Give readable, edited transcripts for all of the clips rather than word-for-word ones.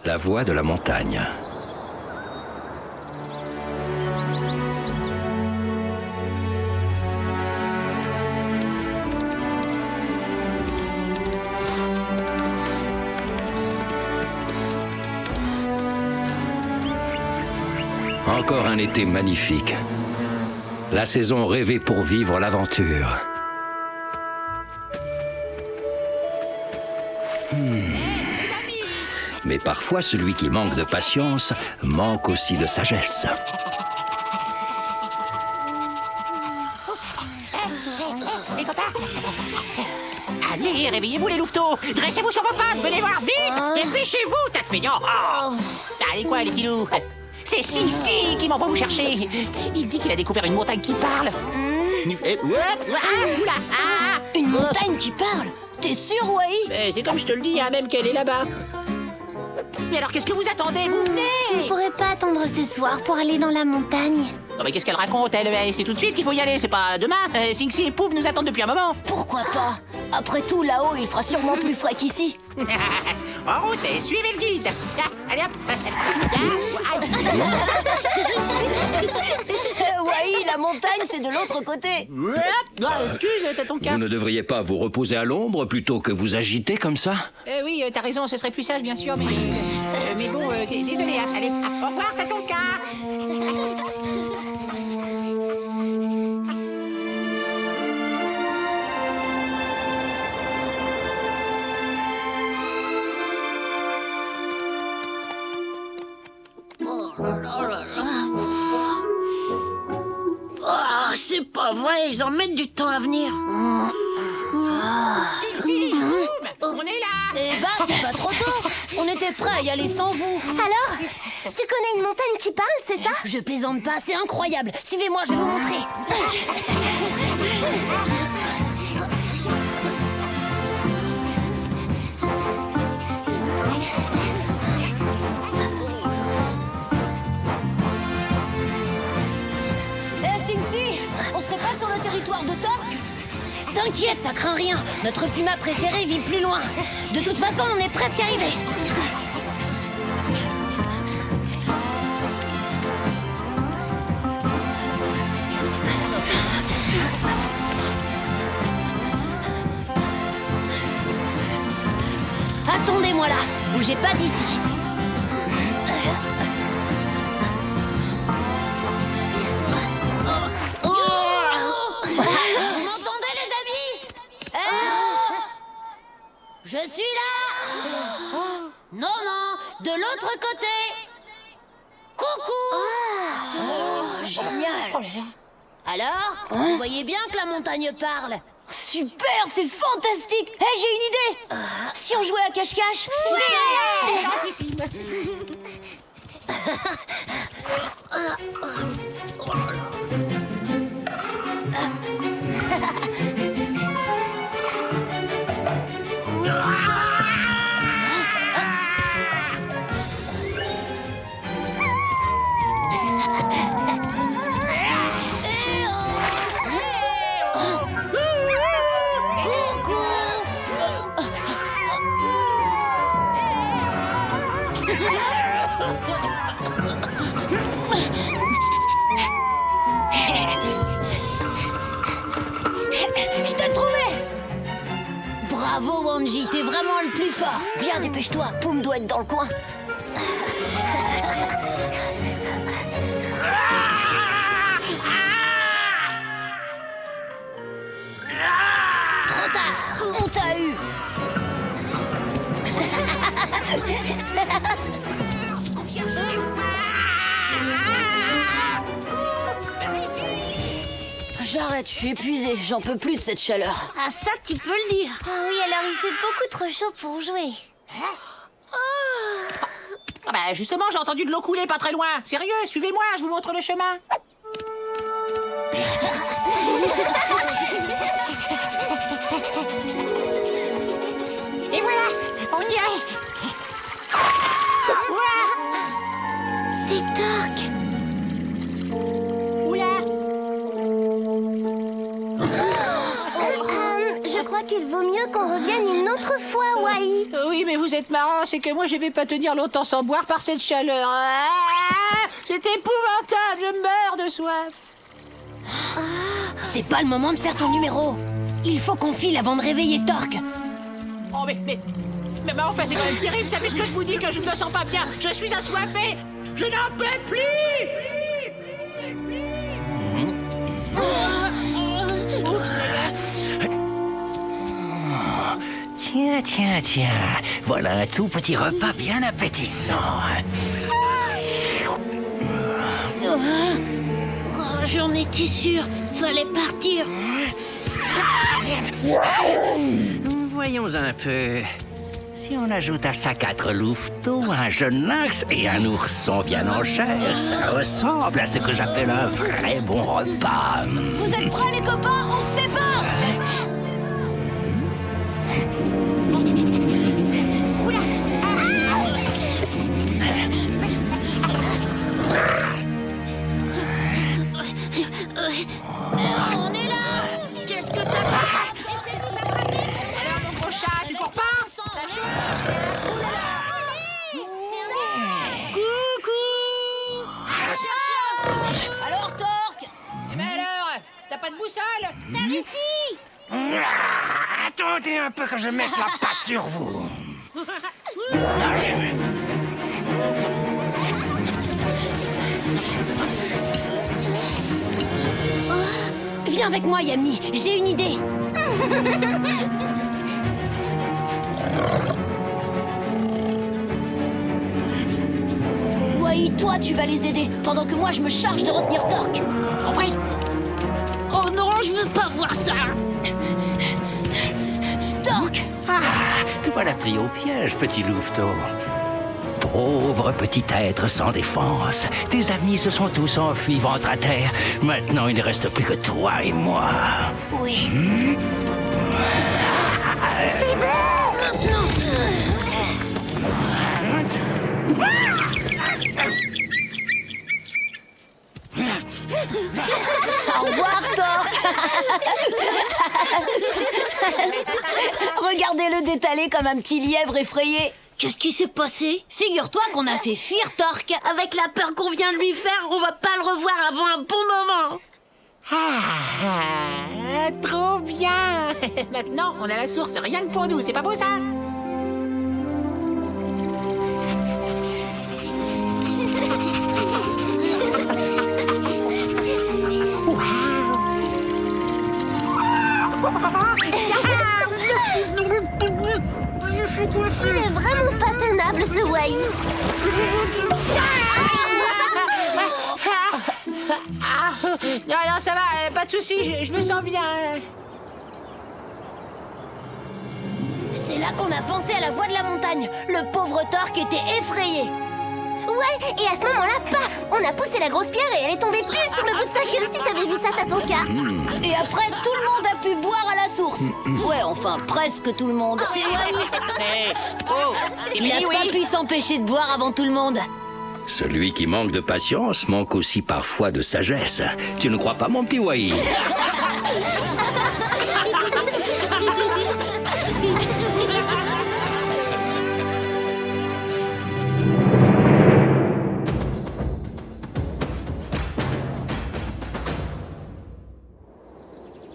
La voie de la montagne. Encore un été magnifique. La saison rêvée pour vivre l'aventure. Mais parfois, celui qui manque de patience manque aussi de sagesse. Les copains! Allez, réveillez-vous les louveteaux! Dressez-vous sur vos pattes, venez voir vite! Dépêchez-vous, tas de feignants! Oh. Allez quoi, les petits loups? C'est Sing-Si qui m'envoie vous chercher! Il dit qu'il a découvert une montagne qui parle! Une montagne qui parle? T'es sûr, Wai? C'est comme je te le dis, hein, même qu'elle est là-bas! Mais alors, qu'est-ce que vous attendez? Vous On venez! pourrait pas attendre ce soir pour aller dans la montagne? Non mais qu'est-ce qu'elle raconte, elle? C'est tout de suite qu'il faut y aller, c'est pas demain! Sing-Si et Pouf nous attendent depuis un moment! Pourquoi pas? Après tout, là-haut, il fera sûrement plus frais qu'ici. En route et suivez le guide! Allez hop! Wai, la montagne, c'est de l'autre côté. Excuse, t'as ton cas. Vous ne devriez pas vous reposer à l'ombre plutôt que vous agiter comme ça? Oui, t'as raison, ce serait plus sage, bien sûr, mais bon, désolé, hein. Allez, au revoir, t'as ton cas. Oh, c'est pas vrai, ils en mettent du temps à venir. Si, boum, on est là. Eh ben, c'est pas trop tôt. On était prêts à y aller sans vous. Alors, tu connais une montagne qui parle, c'est ça? Je plaisante pas, c'est incroyable. Suivez-moi, je vais vous montrer. Sing-Si, on serait pas sur le territoire de Torque? T'inquiète, ça craint rien. Notre puma préféré vit plus loin. De toute façon, on est presque arrivé. Attendez-moi là, bougez pas d'ici. Vous m'entendez, les amis? Je suis là. Non, non, de l'autre côté. Coucou. Génial. Alors, vous voyez bien que la montagne parle. Super, c'est fantastique. Hé, j'ai une idée. Si on jouait à cache-cache? C'est gentillissime. Je t'ai trouvé! Bravo, Wanji, t'es vraiment le plus fort. Viens, dépêche-toi, Poum doit être dans le coin. Trop tard, on t'a eu. J'arrête, je suis épuisé, j'en peux plus de cette chaleur. Ah, ça, tu peux le dire. Ah oui, alors il fait beaucoup trop chaud pour jouer. Ah bah justement, j'ai entendu de l'eau couler pas très loin. Sérieux, suivez-moi, je vous montre le chemin. Et voilà, on y est. C'est Torque. Oula. Je crois qu'il vaut mieux qu'on revienne une autre fois, Wai. Oui, mais vous vous êtes marrant, c'est que moi je vais pas tenir longtemps sans boire par cette chaleur. Ah, c'est épouvantable, je meurs de soif. C'est pas le moment de faire ton numéro. Il faut qu'on file avant de réveiller Torque. Oh mais enfin c'est quand même terrible, ça, puisque je vous dis que je ne me sens pas bien, je suis assoiffé, je n'en peux plus. Oups, les gars. Tiens, voilà un tout petit repas bien appétissant. Oh, j'en étais sûre. Fallait partir. Voyons un peu. Si on ajoute à ça 4 louveteaux, un jeune lynx et un ourson bien en chair, ça ressemble à ce que j'appelle un vrai bon repas. Vous êtes prêts, les copains? On se sépare! On est là! Qu'est-ce que t'as fait? Essaie de nous attraper! Alors mon gros chat, tu cours pas? Alors, Torque! Eh ben alors, t'as pas de boussole? Ici! Attendez un peu que je mette la patte sur vous. Viens avec moi, Yami, j'ai une idée. Wai, toi, tu vas les aider, pendant que moi, je me charge de retenir Torque. Compris? Oh non, je veux pas voir ça. Torque! Te voilà pris au piège, petit louveteau. Pauvre petit être sans défense. Tes amis se sont tous enfuis ventre à terre. Maintenant, il ne reste plus que toi et moi. Oui. C'est bon! Maintenant! Au revoir, Torque. Regardez-le détaler comme un petit lièvre effrayé. Qu'est-ce qui s'est passé? Figure-toi qu'on a fait fuir Torque. Avec la peur qu'on vient de lui faire, on va pas le revoir avant un bon moment. Ah, trop bien. Maintenant, on a la source rien que pour nous, c'est pas beau ça? Il est vraiment pas tenable, ce Wai. Non, ça va, pas de soucis, je me sens bien. C'est là qu'on a pensé à la voix de la montagne. Le pauvre Torque était effrayé. Ouais, et à ce moment-là, paf, on a poussé la grosse pierre et elle est tombée pile sur le bout de sa queue. Si t'avais vu ça, t'as ton cas. Et après, tout le monde a pu boire à la source. Ouais, enfin, presque tout le monde. C'est Wai. Hey, oh, t'es Il a fini, pas oui? pu s'empêcher de boire avant tout le monde. Celui qui manque de patience manque aussi parfois de sagesse. Tu ne crois pas, mon petit Wai?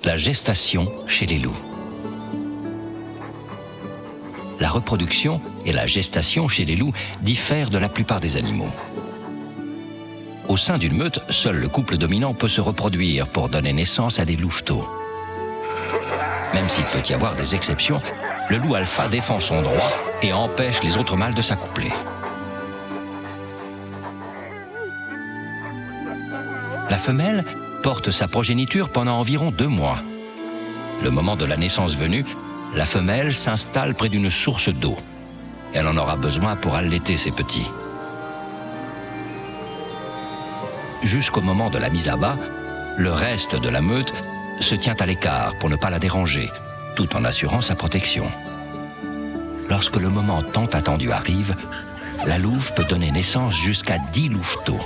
La gestation chez les loups. La reproduction et la gestation chez les loups diffèrent de la plupart des animaux. Au sein d'une meute, seul le couple dominant peut se reproduire pour donner naissance à des louveteaux. Même s'il peut y avoir des exceptions, le loup alpha défend son droit et empêche les autres mâles de s'accoupler. La femelle porte sa progéniture pendant environ 2 mois. Le moment de la naissance venue, la femelle s'installe près d'une source d'eau. Elle en aura besoin pour allaiter ses petits. Jusqu'au moment de la mise à bas, le reste de la meute se tient à l'écart pour ne pas la déranger, tout en assurant sa protection. Lorsque le moment tant attendu arrive, la louve peut donner naissance jusqu'à 10 louveteaux.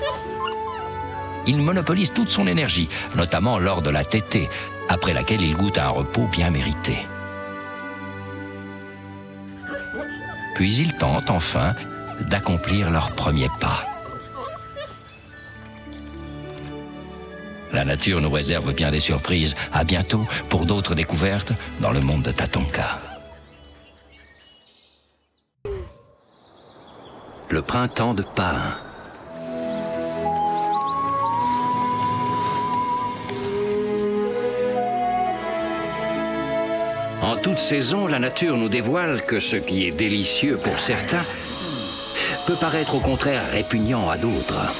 Il monopolise toute son énergie, notamment lors de la tétée, après laquelle il goûte à un repos bien mérité. Puis ils tentent enfin d'accomplir leurs premiers pas. La nature nous réserve bien des surprises. À bientôt pour d'autres découvertes dans le monde de Tatonka. Le printemps de Pain. En toute saison, la nature nous dévoile que ce qui est délicieux pour certains peut paraître au contraire répugnant à d'autres.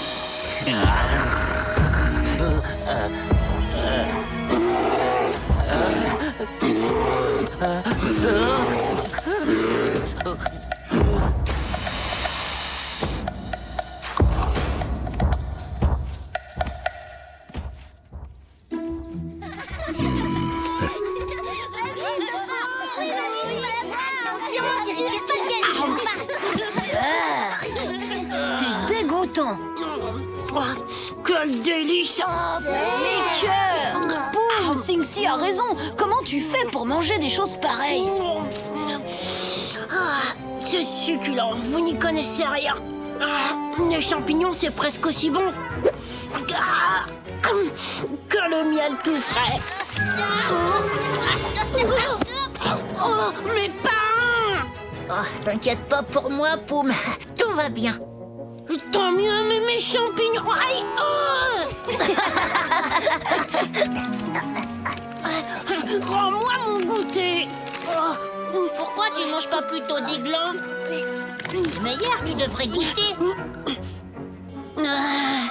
T'es dégoûtant. Oh, quel délice! Mais que... Boum, Sing-Si a raison. Comment tu fais pour manger des choses pareilles? Ah, c'est succulent, vous n'y connaissez rien. Ah, les champignons, c'est presque aussi bon ah, que le miel tout frais. Oh, mes pains! Oh, t'inquiète pas pour moi, Poum. Tout va bien. Tant mieux, mais mes champignons... Aïe, oh rends-moi mon goûter. Oh, pourquoi tu manges pas plutôt des glands? Meilleur, tu devrais goûter. Tiens,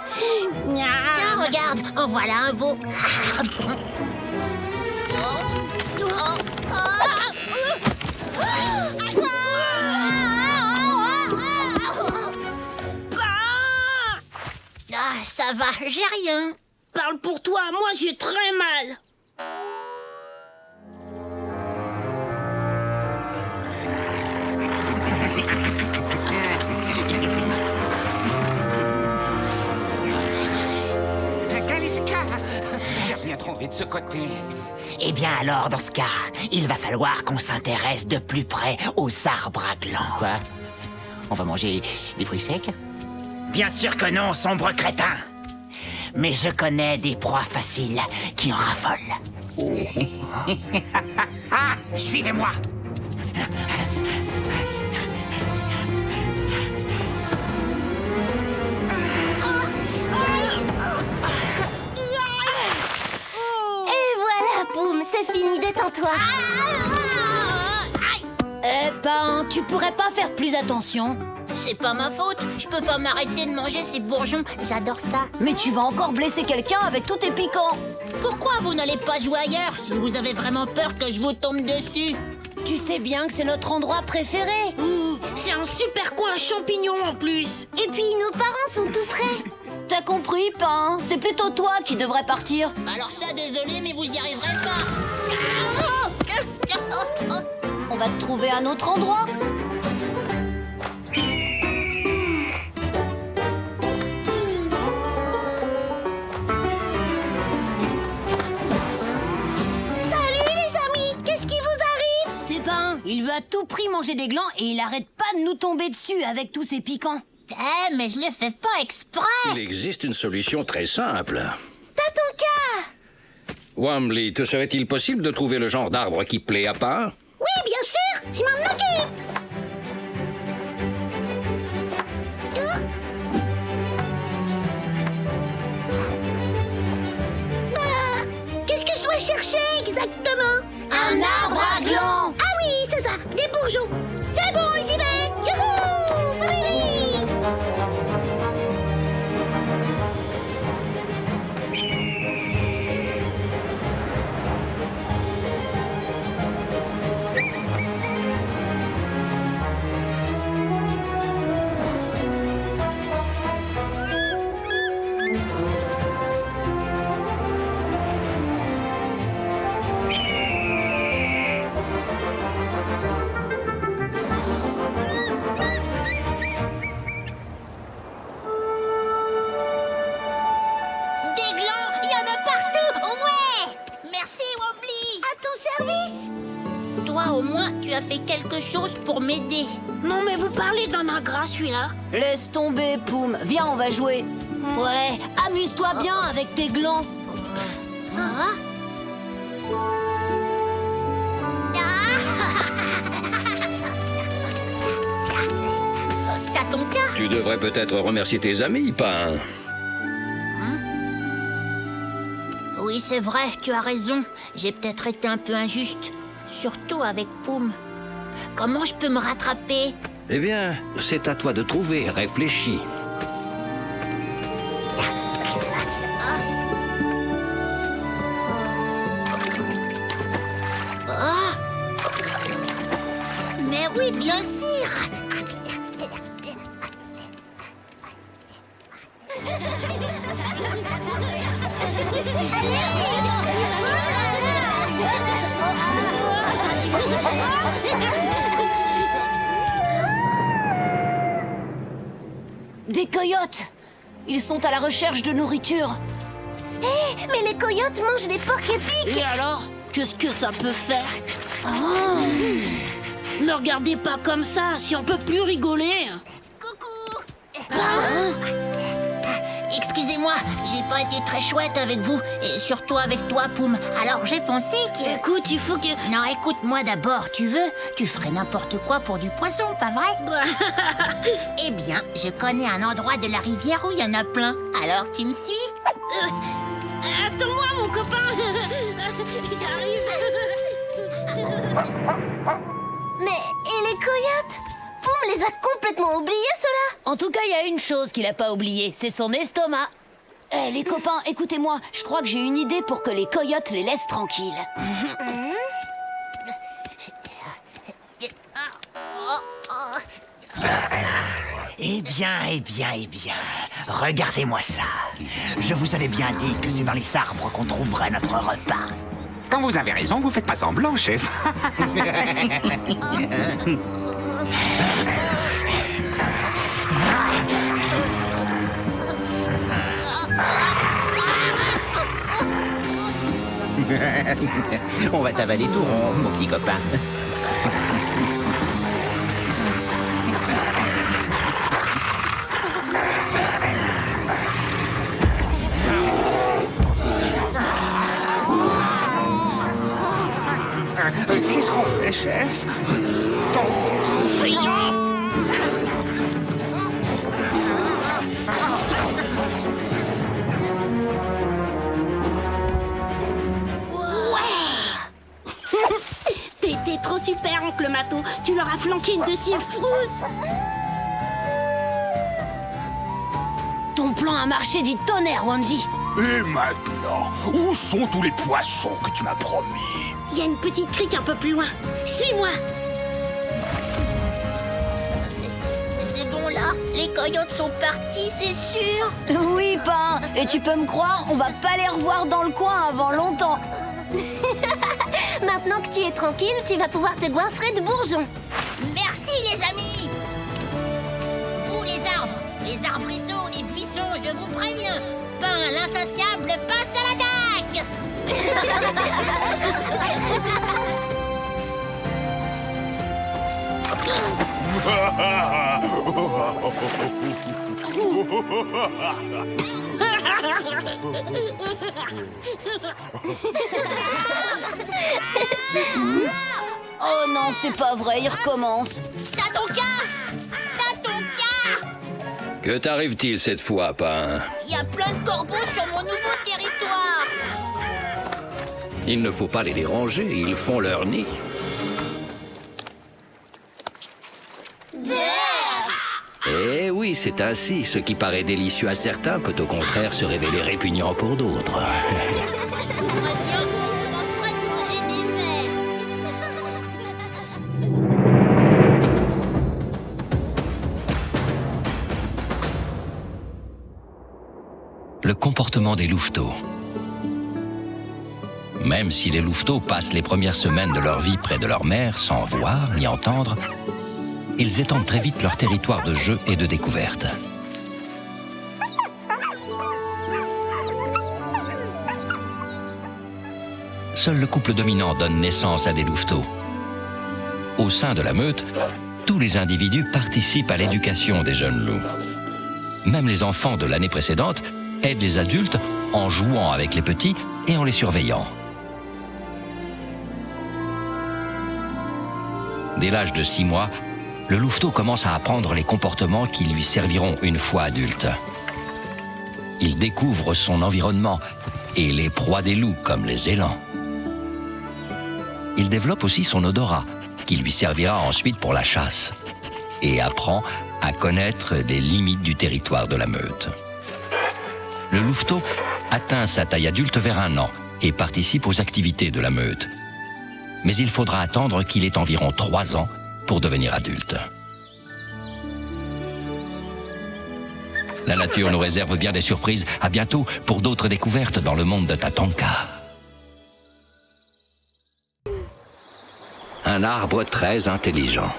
regarde, en voilà un beau. Ah, ça va, j'ai rien. Parle pour toi, moi j'ai très mal. Kaliska, j'ai rien trouvé de ce côté. Eh bien alors, dans ce cas, il va falloir qu'on s'intéresse de plus près aux arbres à glands. Quoi? On va manger des fruits secs? Bien sûr que non, sombre crétin. Mais je connais des proies faciles qui en raffolent. Suivez-moi. Et voilà, Poum, c'est fini, détends-toi. Eh ben, tu pourrais pas faire plus attention? C'est pas ma faute. Je peux pas m'arrêter de manger ces bourgeons. J'adore ça. Mais tu vas encore blesser quelqu'un avec tous tes piquants. Pourquoi vous n'allez pas jouer ailleurs si vous avez vraiment peur que je vous tombe dessus? Tu sais bien que c'est notre endroit préféré. C'est un super coin à champignons en plus. Et puis, nos parents sont tout près. T'as compris, Pain? C'est plutôt toi qui devrais partir. Alors ça, désolé, mais vous y arriverez pas. On va te trouver un autre endroit. Salut, les amis. Qu'est-ce qui vous arrive? C'est Pain. Il veut à tout prix manger des glands et il arrête pas de nous tomber dessus avec tous ses piquants. Eh, mais je le fais pas exprès. Il existe une solution très simple. Tatonka! Wambly, te serait-il possible de trouver le genre d'arbre qui plaît à Pain? Oui, bien sûr. Je m'en occupe. Qu'est-ce que je dois chercher exactement? Un arbre à glands. Ah oui, c'est ça, des bourgeons. C'est bon, j'y vais. Youhou! Bibi! quelque chose pour m'aider. Non, mais vous parlez d'un ingrat, celui-là. Laisse tomber, Poum. Viens, on va jouer. Ouais, amuse-toi bien avec tes glands. T'as ton cas? Tu devrais peut-être remercier tes amis, Pain. Oui, c'est vrai, tu as raison. J'ai peut-être été un peu injuste. Surtout avec Poum. Comment je peux me rattraper? Eh bien, c'est à toi de trouver, réfléchis. Mais oui, bien sûr. Des coyotes. Ils sont à la recherche de nourriture. Hé, mais les coyotes mangent les porcs épiques. Et alors? Qu'est-ce que ça peut faire? Ne regardez pas comme ça, si on peut plus rigoler. Coucou. Excusez-moi, j'ai pas été très chouette avec vous, et surtout avec toi, Poum. Alors j'ai pensé que... Écoute, il faut que... Non, écoute-moi d'abord, tu veux? Tu ferais n'importe quoi pour du poisson, pas vrai? Eh bien, je connais un endroit de la rivière où il y en a plein. Alors tu me suis? Attends-moi, mon copain. J'arrive. Mais, et les coyotes? Poum les a complètement oubliés, ceux-là. En tout cas, il y a une chose qu'il a pas oubliée, c'est son estomac. Eh, les copains, écoutez-moi, je crois que j'ai une idée pour que les coyotes les laissent tranquilles. Eh bien, regardez-moi ça. Je vous avais bien dit que c'est dans les arbres qu'on trouverait notre repas. Quand vous avez raison, vous faites pas semblant, chef. On va t'avaler tout rond, mon petit copain. Qu'est-ce qu'on fait, chef? T'es trop super, oncle Mato. Tu leur as flanqué une de ces frousses. Ton plan a marché du tonnerre, Wanji. Et maintenant, où sont tous les poissons que tu m'as promis? Il y a une petite crique un peu plus loin. Suis-moi. C'est bon là, les coyotes sont partis, c'est sûr. Oui, Pain. Et tu peux me croire, on va pas les revoir dans le coin avant longtemps. Maintenant que tu es tranquille, tu vas pouvoir te goinfrer de bourgeons. Merci les amis. Vous les arbrisseaux, les buissons, je vous préviens. Pain l'insatiable passe à l'attaque. Oh non, c'est pas vrai, il recommence. T'as ton cas. Que t'arrive-t-il cette fois, Pain? Il y a plein de corbeaux sur mon nouveau territoire. Il ne faut pas les déranger, ils font leur nid. Eh oui, c'est ainsi. Ce qui paraît délicieux à certains peut au contraire se révéler répugnant pour d'autres. Je vous préviens, je suis pas prêt de manger des vers. Le comportement des louveteaux. Même si les louveteaux passent les premières semaines de leur vie près de leur mère sans voir ni entendre, ils étendent très vite leur territoire de jeu et de découverte. Seul le couple dominant donne naissance à des louveteaux. Au sein de la meute, tous les individus participent à l'éducation des jeunes loups. Même les enfants de l'année précédente aident les adultes en jouant avec les petits et en les surveillant. Dès l'âge de 6 mois, le louveteau commence à apprendre les comportements qui lui serviront une fois adulte. Il découvre son environnement et les proies des loups comme les élans. Il développe aussi son odorat, qui lui servira ensuite pour la chasse, et apprend à connaître les limites du territoire de la meute. Le louveteau atteint sa taille adulte vers 1 an et participe aux activités de la meute. Mais il faudra attendre qu'il ait environ 3 ans pour devenir adulte. La nature nous réserve bien des surprises. À bientôt pour d'autres découvertes dans le monde de Tatanka. Un arbre très intelligent.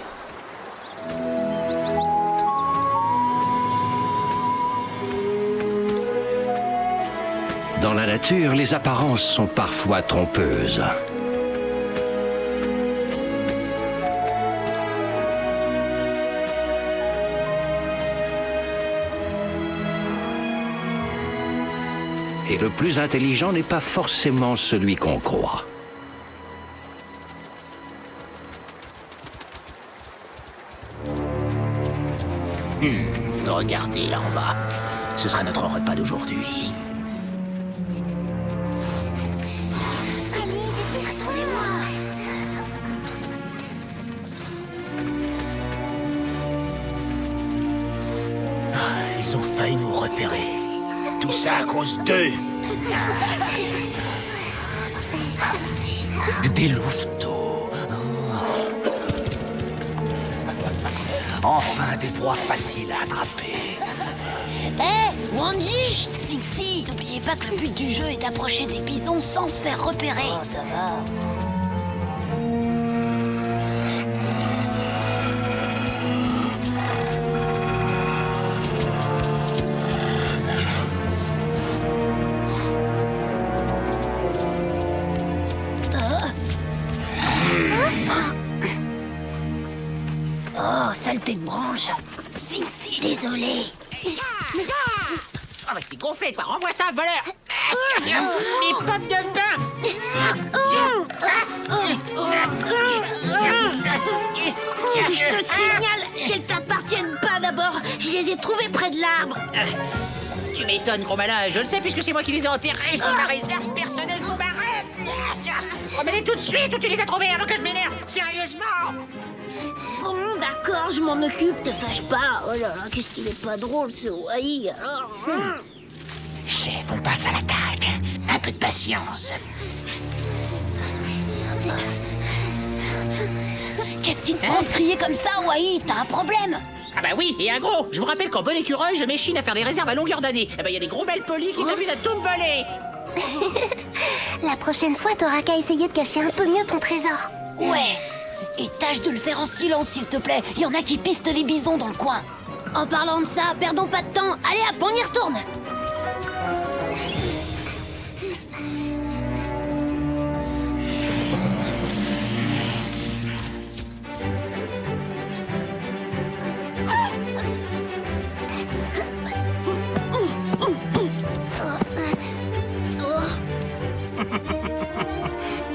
Dans la nature, les apparences sont parfois trompeuses. Et le plus intelligent n'est pas forcément celui qu'on croit. Regardez là en bas. Ce sera notre repas d'aujourd'hui. Allez, retournez-moi. Ils ont failli nous repérer. Tout ça à cause d'eux. Des louveteaux. Enfin, des proies faciles à attraper. Hé, Wanji! Chut, Sing-Si! N'oubliez pas que le but du jeu est d'approcher des bisons sans se faire repérer. Oh, ça va. Oh, saleté de branche. Sing-Si, désolé. Oh, mais t'es gonflé, toi. Renvoie ça, voleur. Mes pommes de pain. Je te signale qu'elles t'appartiennent pas d'abord. Je les ai trouvées près de l'arbre. Tu m'étonnes, gros malin. Je le sais puisque c'est moi qui les ai enterrés. C'est ma réserve personnelle pour ma reine. Remets-les tout de suite ou tu les as trouvés avant que je m'énerve. Sérieusement. Bon, d'accord, je m'en occupe, te fâche pas. Oh là là, qu'est-ce qu'il est pas drôle, ce Wai, alors. Chef, on passe à l'attaque. Un peu de patience. Qu'est-ce qui te prend de crier comme ça, Wai? T'as un problème? Ah bah oui, et un gros. Je vous rappelle qu'en bon écureuil, je m'échine à faire des réserves à longueur d'année. Eh bah, y a des gros belles polis qui s'amusent à tout me voler. La prochaine fois, t'auras qu'à essayer de cacher un peu mieux ton trésor. Ouais. Et tâche de le faire en silence, s'il te plaît. Il y en a qui pistent les bisons dans le coin. En parlant de ça, perdons pas de temps. Allez hop, on y retourne.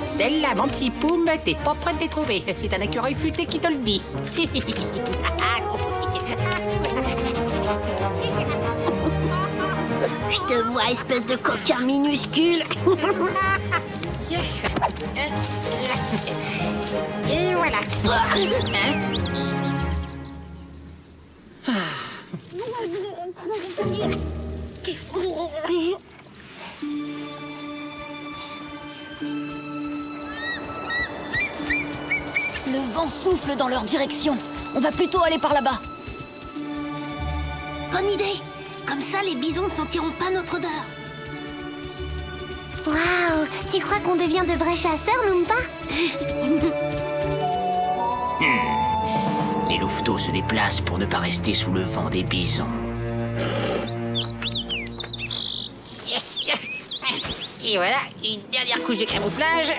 Celle-là, mon petit poum, t'es pas prêt de les trouver. C'est un écureuil futé qui te le dit. Je te vois, espèce de coquin minuscule. Et voilà. Le vent souffle dans leur direction. On va plutôt aller par là-bas. Bonne idée. Comme ça, les bisons ne sentiront pas notre odeur. Waouh, tu crois qu'on devient de vrais chasseurs, Loompa? Les louveteaux se déplacent pour ne pas rester sous le vent des bisons. Yes. Et voilà, une dernière couche de camouflage.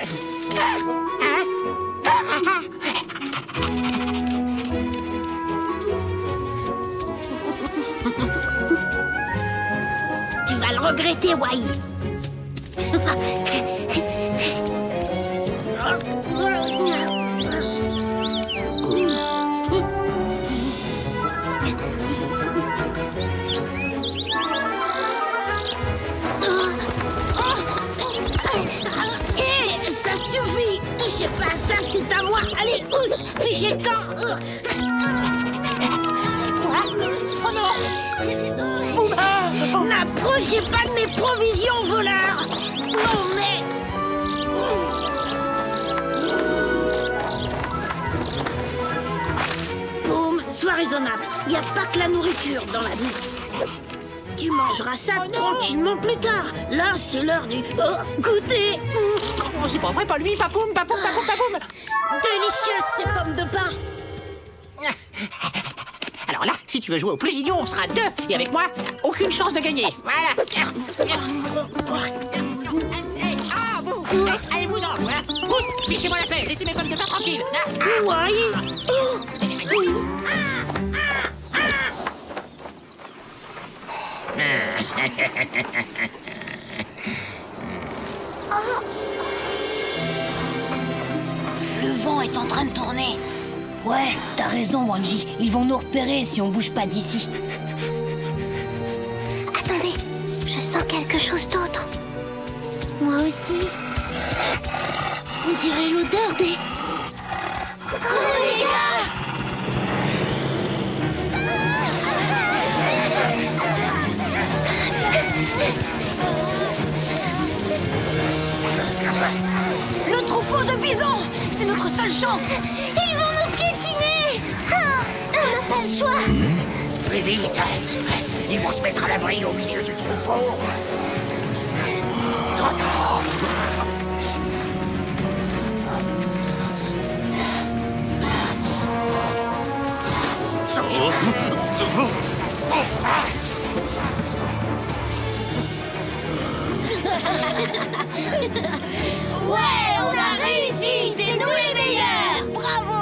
Tu vas le regretter, Wai. Hé, ça suffit. Touchez pas à ça, c'est à moi. Allez, oust, fichez le camp. Oh non! N'approchez pas de mes provisions, voleurs. Non, mais... Boum, sois raisonnable. Il n'y a pas que la nourriture dans la vie. Tu mangeras ça tranquillement plus tard. Là, c'est l'heure du goûter. Oh, c'est pas vrai, pas lui, papoum, papoum, papoum, papoum. Délicieuses ces pommes de pin. Alors là, si tu veux jouer au plus idiot, on sera 2. Et avec moi, aucune chance de gagner. Voilà. Ah, vous allez-vous-en, voilà. Pousse, fichez-moi la paix, laissez mes pommes de pain tranquilles. Wai. Le vent est en train de tourner. Ouais, t'as raison, Wanji. Ils vont nous repérer si on bouge pas d'ici. Attendez, je sens quelque chose d'autre. Moi aussi. On dirait l'odeur des... Le troupeau de bisons! C'est notre seule chance! Ils vont nous piétiner. On n'a pas le choix. Mais vite, ils vont se mettre à l'abri au milieu du troupeau. Trop tard. Ouais, on a réussi! C'est nous les meilleurs! Bravo!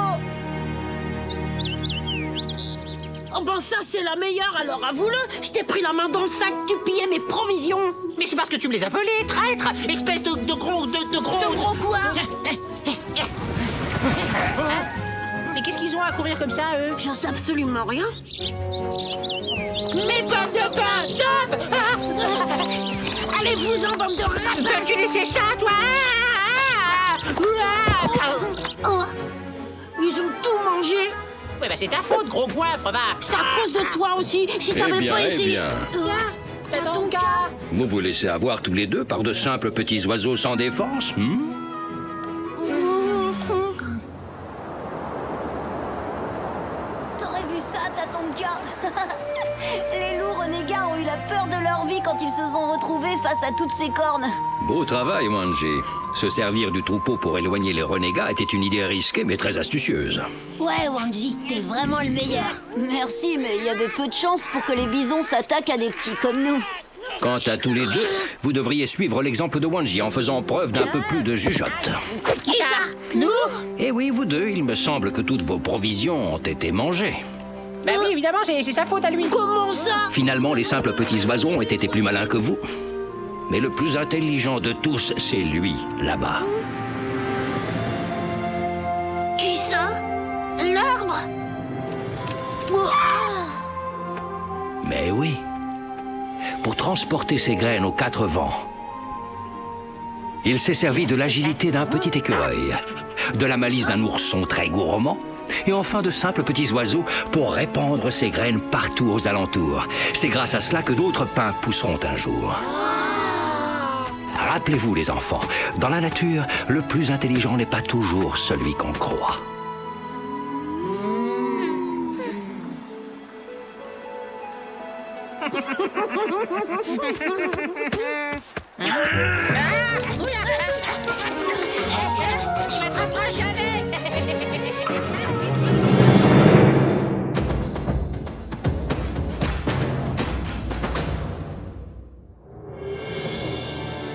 Oh ben ça, c'est la meilleure, alors avoue-le. Je t'ai pris la main dans le sac, tu pillais mes provisions. Mais c'est parce que tu me les as volés, traître. Espèce de gros... De gros quoi? Mais qu'est-ce qu'ils ont à courir comme ça, eux? J'en sais absolument rien. Mes pommes de pain, stop! Allez-vous-en, bande de rapaces! Veux-tu laisser ça, toi? Ils ont tout mangé. Ouais, bah c'est ta faute, gros goinfre, va! C'est à cause de toi aussi. Si t'avais pas essayé... T'as ton cas! Vous vous laissez avoir tous les deux par de simples petits oiseaux sans défense, T'aurais vu ça, Tatonka? Les loups renégats ont eu la peur de leur vie quand ils se sont retrouvés face à toutes ces cornes. Beau travail, Wanji. Se servir du troupeau pour éloigner les renégats était une idée risquée mais très astucieuse. Ouais, Wanji, t'es vraiment le meilleur. Merci, mais il y avait peu de chance pour que les bisons s'attaquent à des petits comme nous. Quant à tous les deux, vous devriez suivre l'exemple de Wanji en faisant preuve d'un peu plus de jugeote. Qui ça? Nous? Eh oui, vous deux, il me semble que toutes vos provisions ont été mangées. Bah oui, évidemment, c'est sa faute à lui. Comment ça? Finalement, les simples petits oiseaux ont été plus malins que vous. Mais le plus intelligent de tous, c'est lui, là-bas. Qui ça? L'arbre? Mais oui, pour transporter ses graines aux 4 vents, il s'est servi de l'agilité d'un petit écureuil, de la malice d'un ourson très gourmand, et enfin de simples petits oiseaux pour répandre ses graines partout aux alentours. C'est grâce à cela que d'autres pins pousseront un jour. Rappelez-vous, les enfants, dans la nature, le plus intelligent n'est pas toujours celui qu'on croit. Je m'attraperai jamais!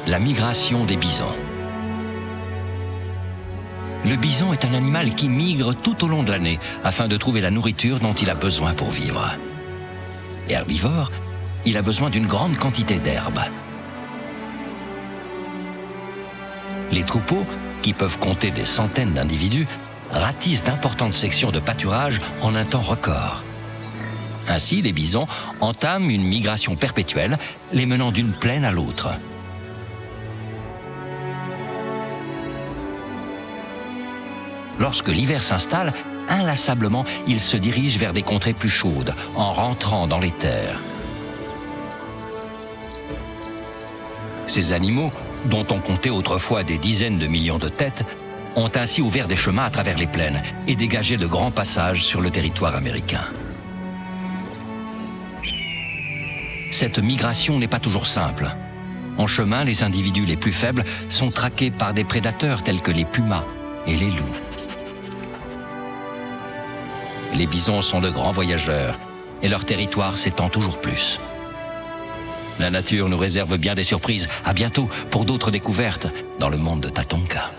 La migration des bisons. Le bison est un animal qui migre tout au long de l'année afin de trouver la nourriture dont il a besoin pour vivre. Herbivore, il a besoin d'une grande quantité d'herbe. Les troupeaux, qui peuvent compter des centaines d'individus, ratissent d'importantes sections de pâturage en un temps record. Ainsi, les bisons entament une migration perpétuelle, les menant d'une plaine à l'autre. Lorsque l'hiver s'installe, inlassablement, ils se dirigent vers des contrées plus chaudes, en rentrant dans les terres. Ces animaux, dont on comptait autrefois des dizaines de millions de têtes, ont ainsi ouvert des chemins à travers les plaines et dégagé de grands passages sur le territoire américain. Cette migration n'est pas toujours simple. En chemin, les individus les plus faibles sont traqués par des prédateurs tels que les pumas et les loups. Les bisons sont de grands voyageurs et leur territoire s'étend toujours plus. La nature nous réserve bien des surprises. À bientôt pour d'autres découvertes dans le monde de Tatonka.